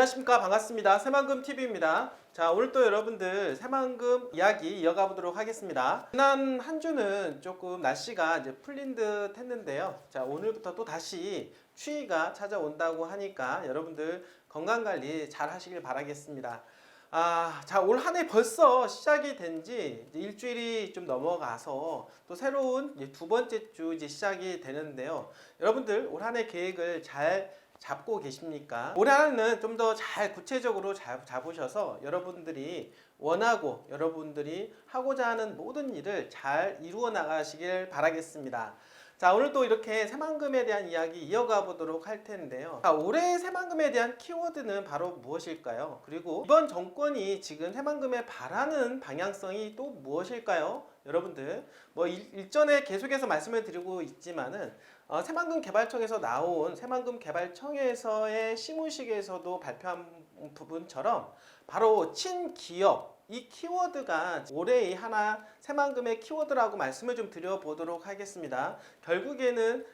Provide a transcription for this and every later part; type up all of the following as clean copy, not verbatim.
안녕하십니까. 반갑습니다. 새만금TV입니다. 자, 오늘 또 여러분들 새만금 이야기 이어가 보도록 하겠습니다. 지난 한 주는 조금 날씨가 이제 풀린 듯 했는데요. 자, 오늘부터 또 다시 추위가 찾아온다고 하니까 여러분들 건강관리 잘 하시길 바라겠습니다. 자, 올 한 해 벌써 시작이 된 지 일주일이 좀 넘어가서 또 새로운 이제 두 번째 주 이제 시작이 되는데요. 여러분들 올 한 해 계획을 잘 잡고 계십니까? 올 한 해는 좀 더 잘 구체적으로 잡으셔서 여러분들이 원하고 여러분들이 하고자 하는 모든 일을 잘 이루어 나가시길 바라겠습니다. 자, 오늘 또 이렇게 새만금에 대한 이야기 이어가 보도록 할 텐데요. 자, 올해의 새만금에 대한 키워드는 바로 무엇일까요? 그리고 이번 정권이 지금 새만금에 바라는 방향성이 또 무엇일까요? 여러분들 일전에 계속해서 말씀을 드리고 있지만은 새만금 개발청에서 나온 새만금 개발청에서의 시무식에서도 발표한 부분처럼 바로 친기업, 이 키워드가 올해의 하나 새만금의 키워드라고 말씀을 좀 드려보도록 하겠습니다. 결국에는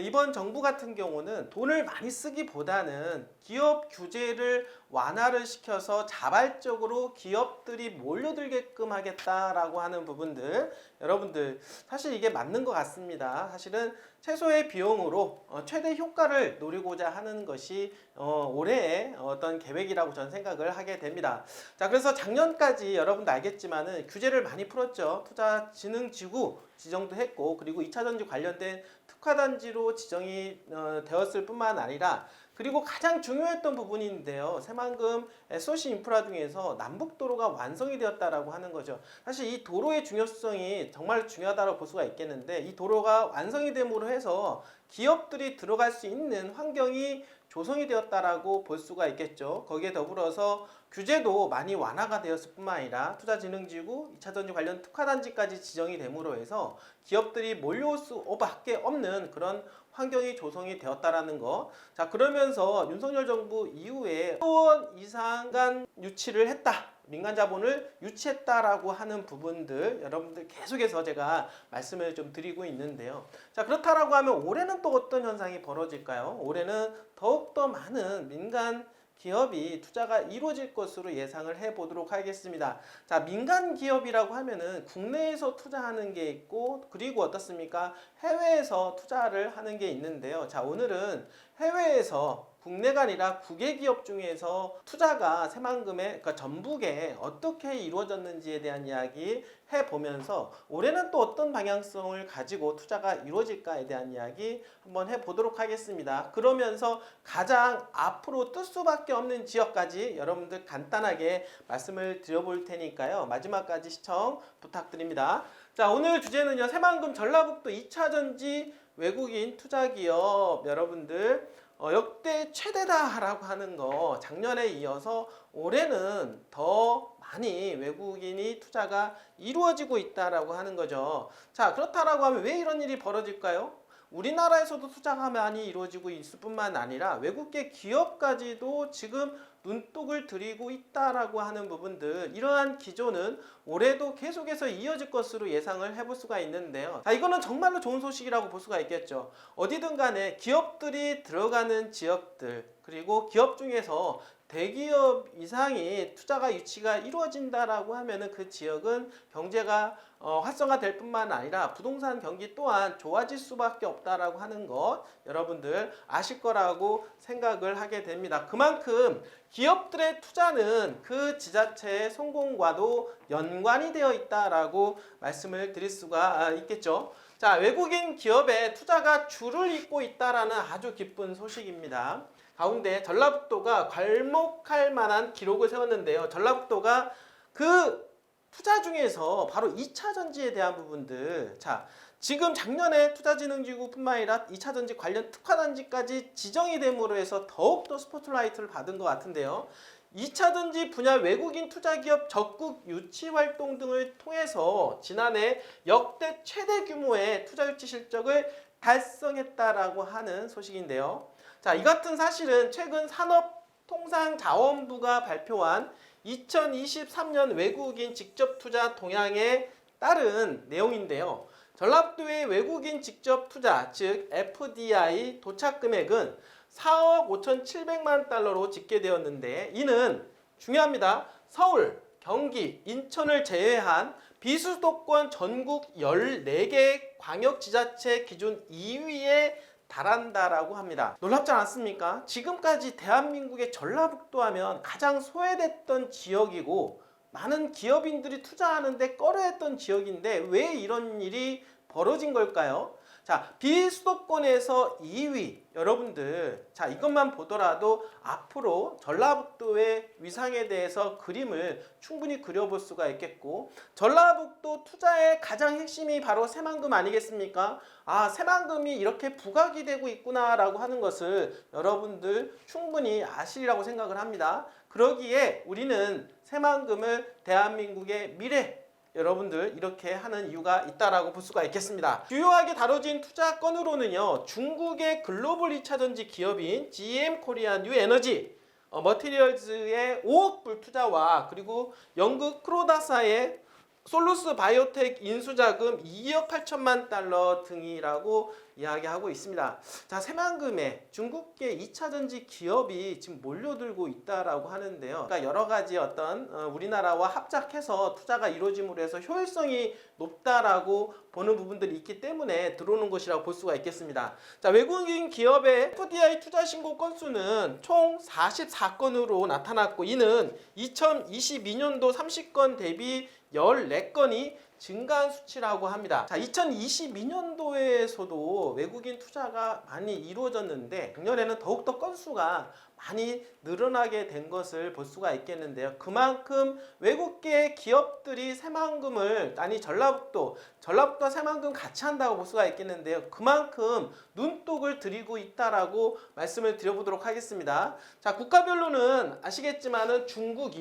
이번 정부 같은 경우는 돈을 많이 쓰기보다는 기업 규제를 완화를 시켜서 자발적으로 기업들이 몰려들게끔 하겠다라고 하는 부분들, 여러분들 사실 이게 맞는 것 같습니다. 사실은 최소의 비용으로 최대 효과를 노리고자 하는 것이 올해의 어떤 계획이라고 저는 생각을 하게 됩니다. 자, 그래서 작년까지 여러분도 알겠지만은 규제를 많이 풀었죠. 투자진흥지구 지정도 했고, 그리고 2차전지 관련된 특화단지로 지정이 되었을 뿐만 아니라, 그리고 가장 중요했던 부분인데요. 새만금 SOC 인프라 중에서 남북도로가 완성이 되었다라고 하는 거죠. 사실 이 도로의 중요성이 정말 중요하다고 볼 수가 있겠는데, 이 도로가 완성이 됨으로 해서 기업들이 들어갈 수 있는 환경이 조성이 되었다라고 볼 수가 있겠죠. 거기에 더불어서 규제도 많이 완화가 되었을 뿐만 아니라 투자진흥지구, 2차전지 관련 특화단지까지 지정이 됨으로 해서 기업들이 몰려올 수밖에 없는 그런 환경이 조성이 되었다라는 거. 자, 그러면서 윤석열 정부 이후에 1조 원 이상간 유치를 했다, 민간 자본을 유치했다라고 하는 부분들 여러분들 계속해서 제가 말씀을 좀 드리고 있는데요. 자, 그렇다라고 하면 올해는 또 어떤 현상이 벌어질까요? 올해는 더욱더 많은 민간 기업이 투자가 이루어질 것으로 예상을 해보도록 하겠습니다. 자, 민간 기업이라고 하면은 국내에서 투자하는 게 있고, 그리고 어떻습니까? 해외에서 투자를 하는 게 있는데요. 자, 오늘은 해외에서 국내가 아니라 국외 기업 중에서 투자가 새만금에, 그러니까 전북에 어떻게 이루어졌는지에 대한 이야기 해보면서 올해는 또 어떤 방향성을 가지고 투자가 이루어질까에 대한 이야기 한번 해보도록 하겠습니다. 그러면서 가장 앞으로 뜰 수밖에 없는 지역까지 여러분들 간단하게 말씀을 드려볼 테니까요. 마지막까지 시청 부탁드립니다. 자, 오늘 주제는요, 새만금 전라북도 2차전지 외국인 투자기업 여러분들 역대 최대다라고 하는 거, 작년에 이어서 올해는 더 많이 외국인이 투자가 이루어지고 있다라고 하는 거죠. 자, 그렇다라고 하면 왜 이런 일이 벌어질까요? 우리나라에서도 투자가 많이 이루어지고 있을 뿐만 아니라 외국계 기업까지도 지금 눈독을 들이고 있다라고 하는 부분들, 이러한 기조는 올해도 계속해서 이어질 것으로 예상을 해볼 수가 있는데요. 자, 이거는 정말로 좋은 소식이라고 볼 수가 있겠죠. 어디든 간에 기업들이 들어가는 지역들, 그리고 기업 중에서 대기업 이상이 투자가 유치가 이루어진다라고 하면은 그 지역은 경제가 활성화될 뿐만 아니라 부동산 경기 또한 좋아질 수밖에 없다라고 하는 것 여러분들 아실 거라고 생각을 하게 됩니다. 그만큼 기업들의 투자는 그 지자체의 성공과도 연관이 되어 있다라고 말씀을 드릴 수가 있겠죠. 자, 외국인 기업의 투자가 줄을 잇고 있다라는 아주 기쁜 소식입니다. 가운데 전라북도가 괄목할 만한 기록을 세웠는데요. 전라북도가 그 투자 중에서 바로 2차전지에 대한 부분들, 자, 지금 작년에 투자진흥지구뿐만 아니라 2차전지 관련 특화단지까지 지정이 됨으로 해서 더욱더 스포트라이트를 받은 것 같은데요. 2차전지 분야 외국인 투자기업 적극 유치 활동 등을 통해서 지난해 역대 최대 규모의 투자 유치 실적을 달성했다라고 하는 소식인데요. 자, 이 같은 사실은 최근 산업통상자원부가 발표한 2023년 외국인 직접 투자 동향에 따른 내용인데요. 전라북도의 외국인 직접 투자, 즉 FDI 도착 금액은 4억 5,700만 달러로 집계되었는데 이는 중요합니다. 서울, 경기, 인천을 제외한 비수도권 전국 14개 광역지자체 기준 2위에 달한다라고 합니다. 놀랍지 않습니까? 지금까지 대한민국의 전라북도 하면 가장 소외됐던 지역이고 많은 기업인들이 투자하는데 꺼려했던 지역인데 왜 이런 일이 벌어진 걸까요? 자, 비수도권에서 2위 여러분들, 자 이것만 보더라도 앞으로 전라북도의 위상에 대해서 그림을 충분히 그려볼 수가 있겠고, 전라북도 투자의 가장 핵심이 바로 새만금 아니겠습니까? 아, 새만금이 이렇게 부각이 되고 있구나 라고 하는 것을 여러분들 충분히 아시리라고 생각을 합니다. 그러기에 우리는 새만금을 대한민국의 미래, 여러분들 이렇게 하는 이유가 있다라고 볼 수가 있겠습니다. 주요하게 다뤄진 투자 건으로는요, 중국의 글로벌 2차전지 기업인 GM 코리아 뉴 에너지 머티리얼즈의 5억 불 투자와 그리고 영국 크로다사의 솔루스 바이오텍 인수자금 2억 8천만 달러 등이라고 이야기하고 있습니다. 자, 새만금에 중국계 2차전지 기업이 지금 몰려들고 있다라고 하는데요. 그러니까 여러 가지 어떤 우리나라와 합작해서 투자가 이루어짐으로 해서 효율성이 높다라고 보는 부분들이 있기 때문에 들어오는 것이라고 볼 수가 있겠습니다. 자, 외국인 기업의 FDI 투자 신고 건수는 총 44건으로 나타났고 이는 2022년도 30건 대비 14건이 증가한 수치라고 합니다. 자, 2022년도에서도 외국인 투자가 많이 이루어졌는데 작년에는 더욱더 건수가 많이 늘어나게 된 것을 볼 수가 있겠는데요. 그만큼 외국계 기업들이 새만금을, 아니 전라북도와 새만금 같이 한다고 볼 수가 있겠는데요. 그만큼 눈독을 들이고 있다라고 말씀을 드려보도록 하겠습니다. 자, 국가별로는 아시겠지만은 중국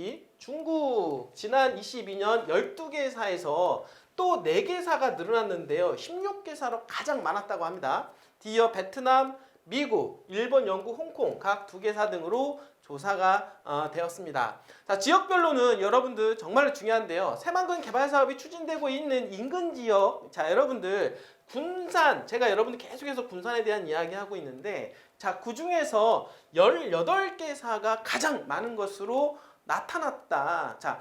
지난 22년 12개사에서 또 4개사가 늘어났는데요. 16개사로 가장 많았다고 합니다. 뒤이어 베트남, 미국, 일본, 영국, 홍콩 각 2개사 등으로 조사가 되었습니다. 자, 지역별로는 여러분들 정말 중요한데요. 새만금 개발 사업이 추진되고 있는 인근 지역, 자 여러분들 군산, 제가 여러분들 계속해서 군산에 대한 이야기하고 있는데, 자 그중에서 18개사가 가장 많은 것으로 나타났다. 자,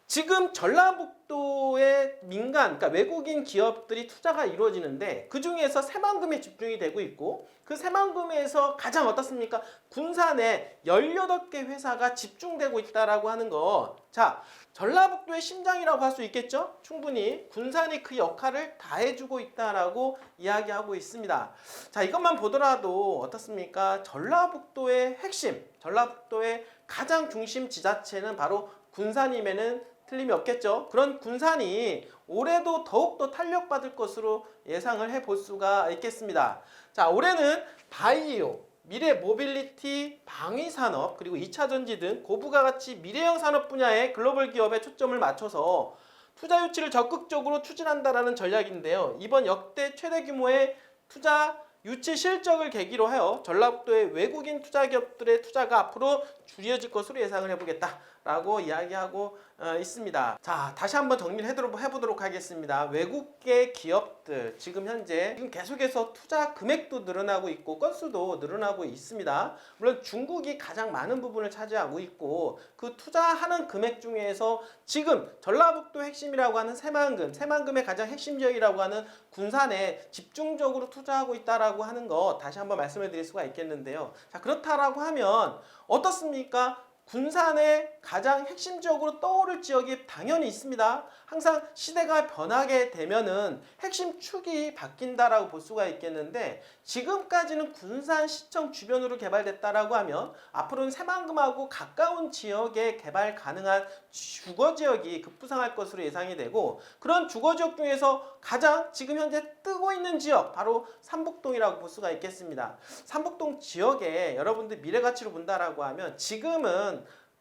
지금 전라북도의 민간, 그러니까 외국인 기업들이 투자가 이루어지는데 그 중에서 새만금에 집중이 되고 있고, 그 새만금에서 가장 어떻습니까? 군산에 18개 회사가 집중되고 있다라고 하는 거. 자, 전라북도의 심장이라고 할 수 있겠죠? 충분히 군산이 그 역할을 다 해주고 있다라고 이야기하고 있습니다. 자, 이것만 보더라도 어떻습니까? 전라북도의 핵심, 전라북도의 가장 중심 지자체는 바로 군산임에는 틀림이 없겠죠. 그런 군산이 올해도 더욱더 탄력받을 것으로 예상을 해볼 수가 있겠습니다. 자, 올해는 바이오, 미래 모빌리티, 방위산업, 그리고 2차전지 등 고부가 가치 미래형 산업 분야의 글로벌 기업에 초점을 맞춰서 투자 유치를 적극적으로 추진한다라는 전략인데요. 이번 역대 최대 규모의 투자 유치 실적을 계기로 하여 전라북도의 외국인 투자 기업들의 투자가 앞으로 줄여질 것으로 예상을 해보겠다라고 이야기하고 있습니다. 자, 다시 한번 정리를 해보도록 하겠습니다. 외국계 기업들 지금 현재 계속해서 투자 금액도 늘어나고 있고 건수도 늘어나고 있습니다. 물론 중국이 가장 많은 부분을 차지하고 있고, 그 투자하는 금액 중에서 지금 전라북도 핵심이라고 하는 새만금의 가장 핵심 지역이라고 하는 군산에 집중적으로 투자하고 있다라고 하는 거 다시 한번 말씀을 드릴 수가 있겠는데요. 자, 그렇다라고 하면 어떻습니까? 군산의 가장 핵심적으로 떠오를 지역이 당연히 있습니다. 항상 시대가 변하게 되면은 핵심 축이 바뀐다라고 볼 수가 있겠는데, 지금까지는 군산시청 주변으로 개발됐다라고 하면 앞으로는 새만금하고 가까운 지역에 개발 가능한 주거지역이 급부상할 것으로 예상이 되고, 그런 주거지역 중에서 가장 지금 현재 뜨고 있는 지역 바로 삼북동이라고 볼 수가 있겠습니다. 삼북동 지역에 여러분들 미래가치로 본다라고 하면 지금은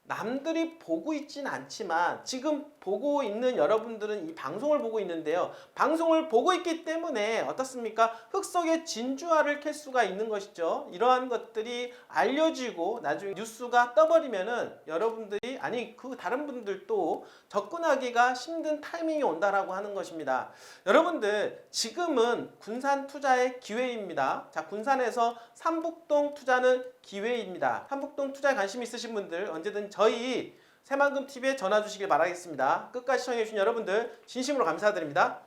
남들이 보고 있진 않지만 지금 보고 있는 여러분들은 이 방송을 보고 있는데요. 방송을 보고 있기 때문에 어떻습니까? 흙 속에 진주알을 캘 수가 있는 것이죠. 이러한 것들이 알려지고 나중에 뉴스가 떠버리면은 여러분들이 아니 그 다른 분들도 접근하기가 힘든 타이밍이 온다라고 하는 것입니다. 여러분들 지금은 군산 투자의 기회입니다. 자, 군산에서 삼북동 투자는 기회입니다. 삼북동 투자에 관심 있으신 분들 언제든 저희 새만금TV에 전화 주시길 바라겠습니다. 끝까지 시청해주신 여러분들 진심으로 감사드립니다.